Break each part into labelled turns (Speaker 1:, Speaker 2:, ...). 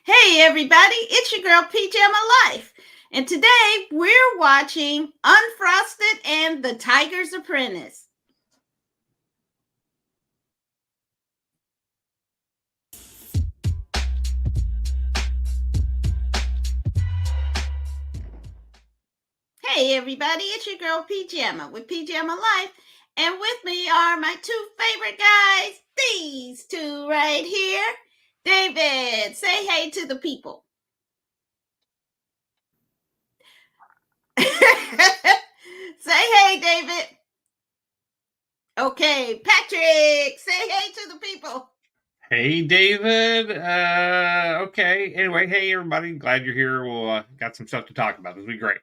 Speaker 1: Hey everybody, it's your girl Pajama Life. And today we're watching Unfrosted and the Tiger's Apprentice. Hey everybody, it's your girl Pajama with Pajama Life. And with me are my two favorite guys, these two right here. David, say hey to the people. Say hey, David. Okay, Patrick, say hey to the people.
Speaker 2: Hey, David. Okay. Anyway, hey, everybody. Glad you're here. We'll got some stuff to talk about. This will be great.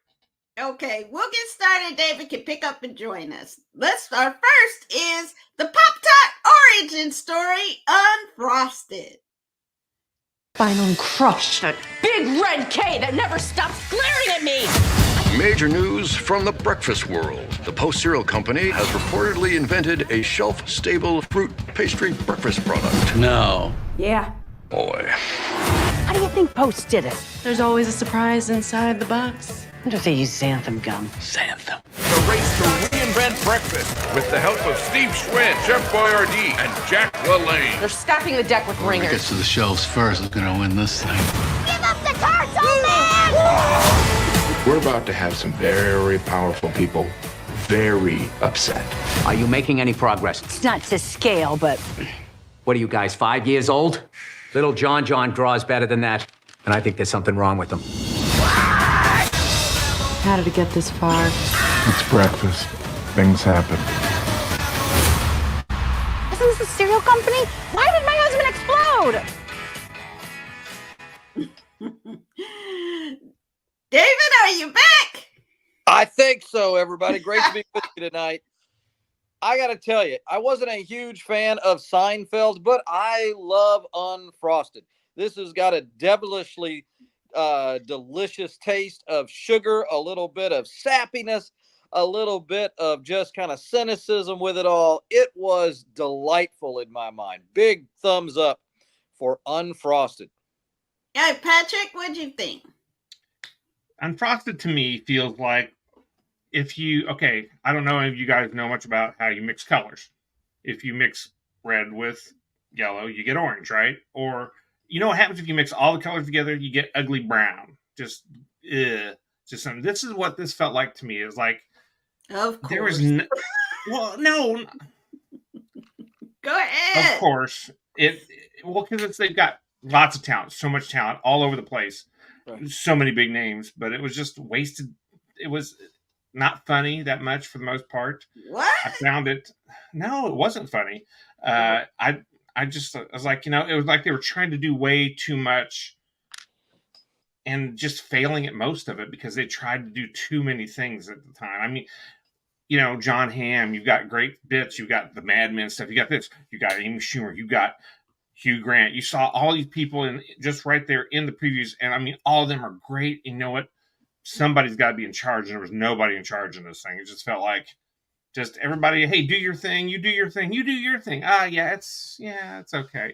Speaker 1: Okay, we'll get started. David can pick up and join us. Let's start. First is the Pop Tart origin story, Unfrosted.
Speaker 3: Finally crushed that big red K that never stops glaring at me.
Speaker 4: Major news from the breakfast world. The Post Cereal Company has reportedly invented a shelf-stable fruit pastry breakfast product.
Speaker 5: No.
Speaker 3: Yeah.
Speaker 4: Boy.
Speaker 3: How do you think Post did it?
Speaker 5: There's always a surprise inside the box.
Speaker 3: I wonder if they use xanthan gum.
Speaker 5: Xanthan.
Speaker 6: The race to reinvent breakfast with the help of Steve Schwinn, Chef Boyardee, and Jack LaLanne.
Speaker 3: They're stacking the deck with
Speaker 5: Whoever
Speaker 3: ringers.
Speaker 5: gets to the shelves first is gonna win this thing.
Speaker 7: Give up the tarts, old man!
Speaker 6: We're about to have some very powerful people very upset.
Speaker 8: Are you making any progress?
Speaker 3: It's not to scale, but
Speaker 8: What are you guys, 5 years old? Little John draws better than that. And I think there's something wrong with him.
Speaker 3: how did it get this far?
Speaker 6: It's breakfast. Things happen.
Speaker 7: Isn't this a cereal company? Why did my husband explode?
Speaker 1: David, are you back?
Speaker 9: I think so, everybody. Great to be with you tonight. I got to tell you, I wasn't a huge fan of Seinfeld, but I love Unfrosted. This has got a devilishly delicious taste of sugar, a little bit of sappiness, a little bit of just kind of cynicism with it all. It was delightful in my mind. Big thumbs up for Unfrosted.
Speaker 1: Hey, Patrick, what'd you think?
Speaker 2: Unfrosted to me feels like I don't know if you guys know much about how you mix colors. If you mix red with yellow, you get orange, right? Or you know what happens if you mix all the colors together? You get ugly brown. Just something. This is what this felt like to me. Is like
Speaker 1: Of course.
Speaker 2: there was no.
Speaker 1: Go ahead.
Speaker 2: Of course, because they've got lots of talent, so much talent all over the place,
Speaker 9: Right.
Speaker 2: so many big names, but it was just wasted. It was not funny that much for the most part.
Speaker 1: What?
Speaker 2: I found it. No, it wasn't funny. I was like, it was like they were trying to do way too much and just failing at most of it because they tried to do too many things at the time. I mean, John Hamm, you've got great bits. You've got the Mad Men stuff. You got this. You got Amy Schumer. You got Hugh Grant. You saw all these people just right there in the previews. And I mean, all of them are great. And you know what? Somebody's got to be in charge. And there was nobody in charge in this thing. It just felt like just everybody, hey, do your thing. You do your thing. You do your thing. It's okay.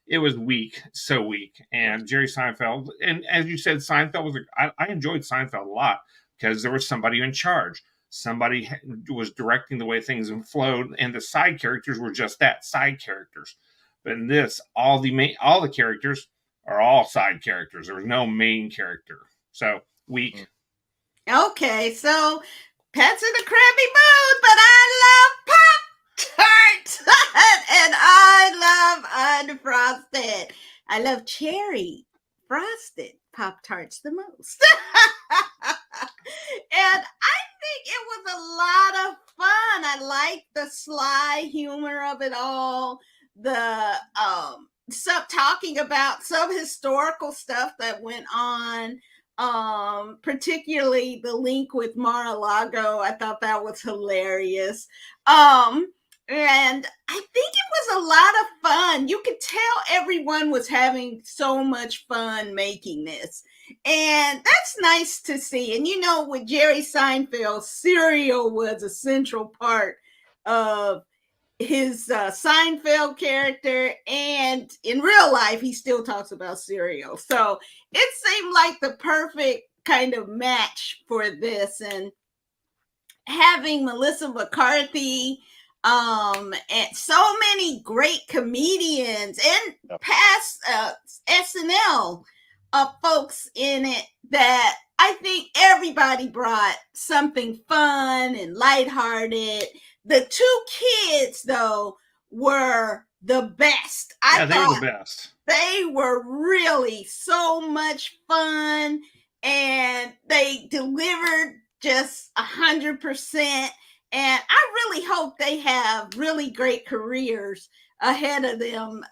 Speaker 2: It was weak, so weak. And Jerry Seinfeld, and as you said, Seinfeld I enjoyed Seinfeld a lot because there was somebody in charge. Somebody was directing the way things flowed, and the side characters were just that, side characters. But in this, all the characters are all side characters. There was no main character. So weak.
Speaker 1: Okay, so Pat's in a crappy mood, but I love Pop-Tarts and I love Unfrosted. I love cherry frosted Pop-Tarts the most. And I think it was a lot of fun. I like the sly humor of it all. The talking about some historical stuff that went on. Particularly the link with Mar-a-Lago. I thought that was hilarious. And I think it was a lot of fun. You could tell everyone was having so much fun making this. And that's nice to see. And with Jerry Seinfeld, cereal was a central part of his Seinfeld character, and in real life, he still talks about cereal. So it seemed like the perfect kind of match for this, and having Melissa McCarthy, and so many great comedians and past SNL folks in it, that I think everybody brought something fun and lighthearted. The two kids, though, were the best.
Speaker 2: They were the best.
Speaker 1: They were really so much fun, and they delivered just 100%. And I really hope they have really great careers ahead of them.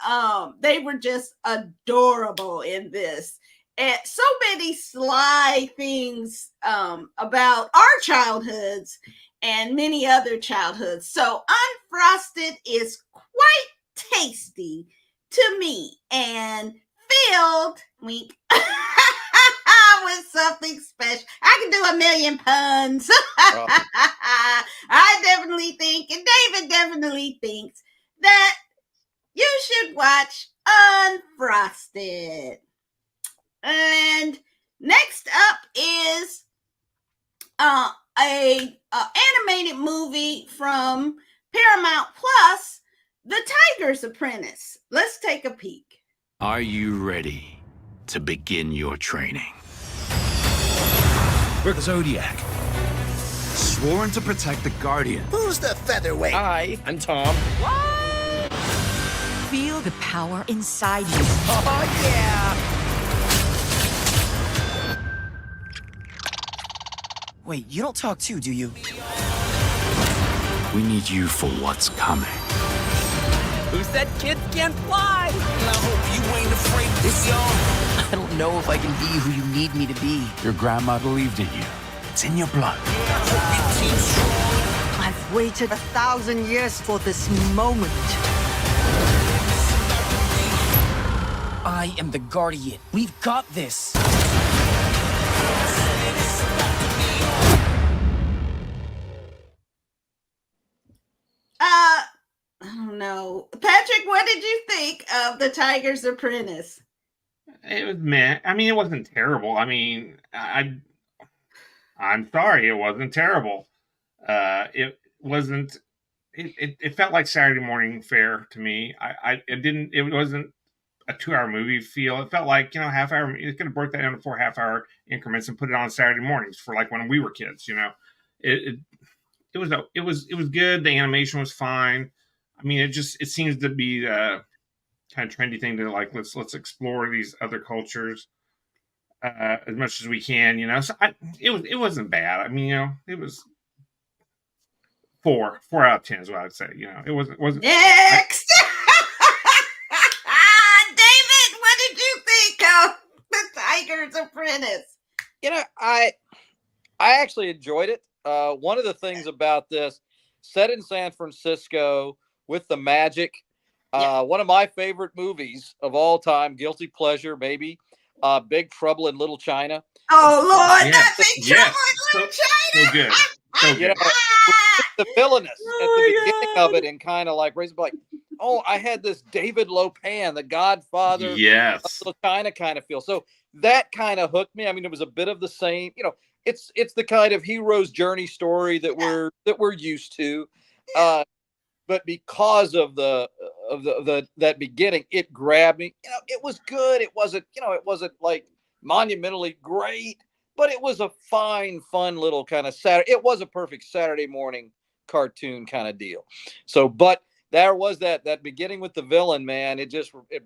Speaker 1: They were just adorable in this. And so many sly things about our childhoods and many other childhoods. So Unfrosted is quite tasty to me and filled wink with something special. I can do a million puns. I definitely think, and David definitely thinks, that you should watch Unfrosted. And next up is a animated movie from Paramount Plus, The Tiger's Apprentice. Let's take a peek.
Speaker 10: Are you ready to begin your training? We're the Zodiac, sworn to protect the Guardian.
Speaker 11: Who's the featherweight?
Speaker 10: Hi, I'm Tom.
Speaker 3: What? Feel the power inside you.
Speaker 11: Oh, yeah! Wait, you don't talk too, do you?
Speaker 10: We need you for what's coming.
Speaker 11: Who said kids can't fly? And I hope you ain't afraid of this, y'all. I don't know if I can be who you need me to be.
Speaker 10: Your grandma believed in you. It's in your blood.
Speaker 3: I've waited 1,000 years for this moment.
Speaker 11: I am the Guardian. We've got this.
Speaker 1: I don't know. Patrick, what did you think of The Tiger's Apprentice?
Speaker 2: It was meh. I mean, it wasn't terrible. I mean, I'm sorry, it wasn't terrible. It wasn't. It felt like Saturday morning fare to me. It wasn't a 2-hour movie feel. It felt like, half hour. You could have broke that into 4 half-hour increments and put it on Saturday mornings for like when we were kids. It was good. The animation was fine. I mean, it seems to be kind of trendy thing to like let's explore these other cultures as much as we can. So it wasn't bad. I mean, it was 4 out of 10 is what I'd say. It wasn't
Speaker 1: next. David, what did you think of The Tiger's Apprentice?
Speaker 9: I actually enjoyed it. One of the things about this, set in San Francisco with the magic, one of my favorite movies of all time, guilty pleasure, maybe, Big Trouble in Little China.
Speaker 1: Oh Lord, that Big Trouble in Little China.
Speaker 2: So good. So good.
Speaker 9: The villainous at the beginning of it, and kind of like raising like, oh, I had this David Lopan, the Godfather,
Speaker 2: yes,
Speaker 9: of Little China kind of feel. So that kind of hooked me. I mean, it was a bit of the same, it's the kind of hero's journey story that we're used to. But because of that beginning, it grabbed me. It was good. It wasn't like monumentally great, but it was a fine, fun little kind of Saturday. It was a perfect Saturday morning cartoon kind of deal. So, but there was that beginning with the villain, man. It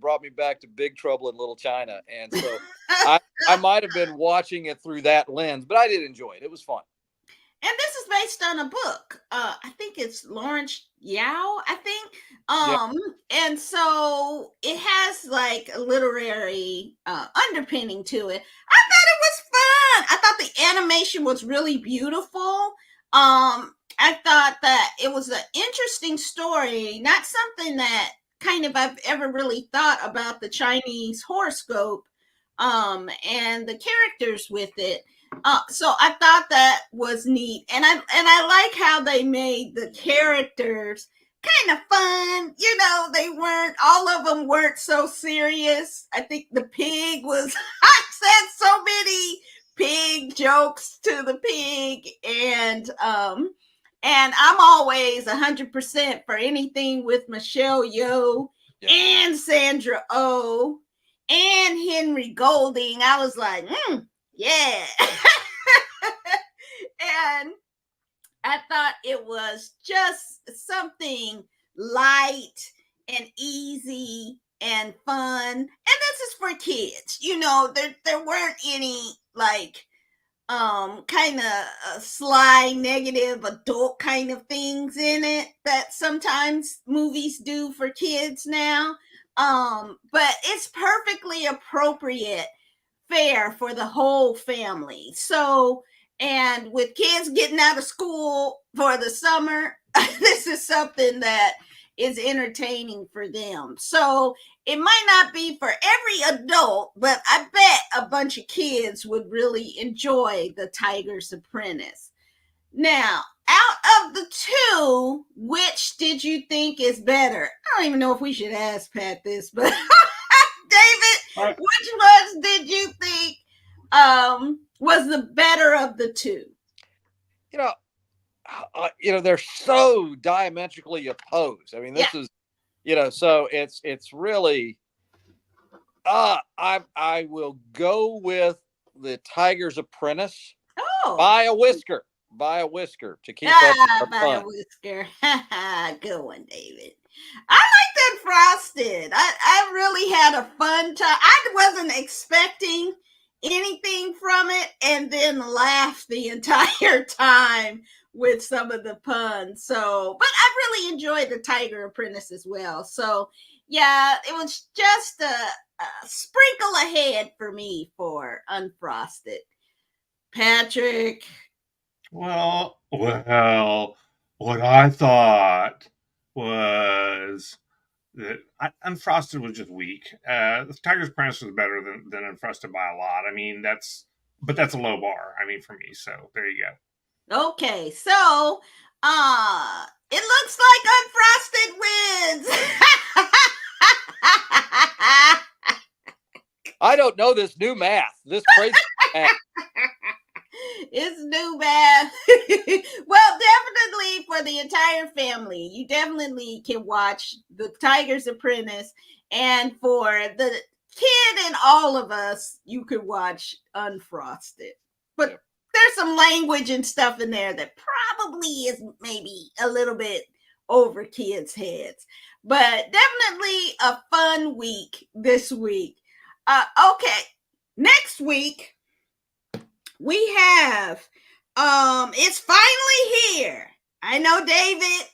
Speaker 9: brought me back to Big Trouble in Little China. And so I might have been watching it through that lens, but I did enjoy it. It was fun.
Speaker 1: And this is based on a book. I think it's Lawrence Yao, I think. And so it has like a literary underpinning to it. I thought it was fun. I thought the animation was really beautiful. I thought that it was an interesting story, not something that kind of I've ever really thought about the Chinese horoscope and the characters with it. So I thought that was neat, and I like how they made the characters kind kind of fun. All of them weren't so serious. I think the pig was, I said so many pig jokes to the pig, and I'm always 100% for anything with Michelle Yeoh and Sandra Oh and Henry Golding. I was like, yeah. And I thought it was just something light and easy and fun. And this is for kids. There weren't any kind of sly negative adult kind of things in it that sometimes movies do for kids now. But it's perfectly appropriate fare for the whole family. So, and with kids getting out of school for the summer, this is something that is entertaining for them. So it might not be for every adult, but I bet a bunch of kids would really enjoy The Tiger's Apprentice. Now, out of the two, which did you think is better? I don't even know if we should ask Pat this, but David, which ones did you think was the better of the two?
Speaker 9: They're so diametrically opposed. I mean, this is, so it's really, I will go with The Tiger's Apprentice by a whisker to keep up
Speaker 1: by a whisker. Good one, David. I liked Unfrosted. I really had a fun time. I wasn't expecting anything from it, and then laughed the entire time with some of the puns. So, but I really enjoyed The Tiger Apprentice as well. So, yeah, it was just a sprinkle ahead for me for Unfrosted. Patrick.
Speaker 2: Well, what I thought was that Unfrosted was just weak. The Tiger's Apprentice was better than Unfrosted by a lot. I mean, that's a low bar. I mean, for me. So there you
Speaker 1: go. Okay, so it looks like Unfrosted wins.
Speaker 9: I don't know this new math. This crazy math.
Speaker 1: It's new math. Well, definitely for the entire family, you definitely can watch The Tiger's Apprentice, and for the kid and all of us, you could watch Unfrosted. But there's some language and stuff in there that probably is maybe a little bit over kids' heads, but definitely a fun week this week. Okay, next week we have it's finally here. I know David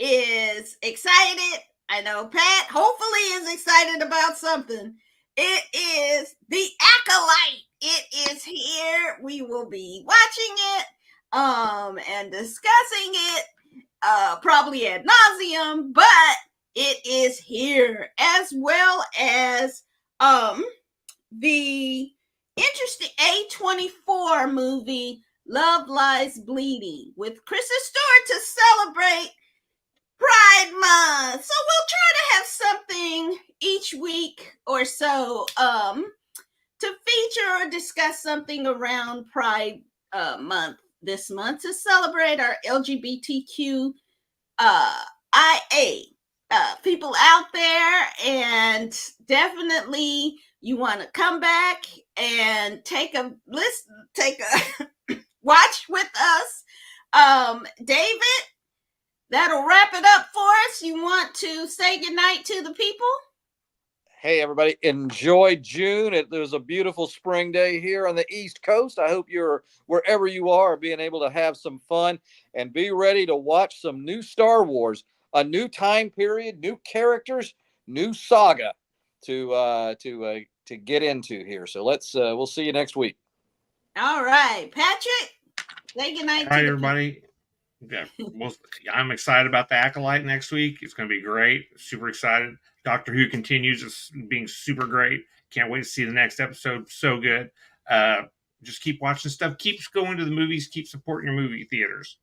Speaker 1: is excited. I know Pat hopefully is excited about something. It is The Acolyte. It is here. We will be watching it and discussing it probably ad nauseum, but it is here, as well as the interesting A24 movie Love Lies Bleeding with Kristen Stewart to celebrate Pride Month. So we'll try to have something each week or so to feature or discuss something around Pride Month this month to celebrate our LGBTQ IA people out there. And definitely you want to come back and take a watch with us. David, that'll wrap it up for us. You want to say goodnight to the people?
Speaker 9: Hey, everybody, enjoy June. It was a beautiful spring day here on the East Coast. I hope you're, wherever you are, being able to have some fun and be ready to watch some new Star Wars, a new time period, new characters, new saga to get into here. So we'll see you next week.
Speaker 1: All right, Patrick, say goodnight.
Speaker 2: All right, everybody. Yeah, I'm excited about The Acolyte next week. It's going to be great. Super excited. Doctor Who continues being super great. Can't wait to see the next episode. So good. Just keep watching stuff. Keep going to the movies. Keep supporting your movie theaters.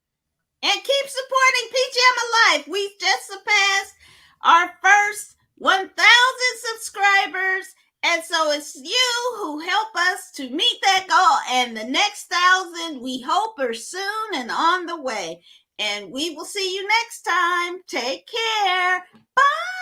Speaker 1: And keep supporting PGM Life. We just surpassed our first 1,000 subscribers. And so it's you who help us to meet that goal. And the next 1,000, we hope, are soon and on the way. And we will see you next time. Take care. Bye.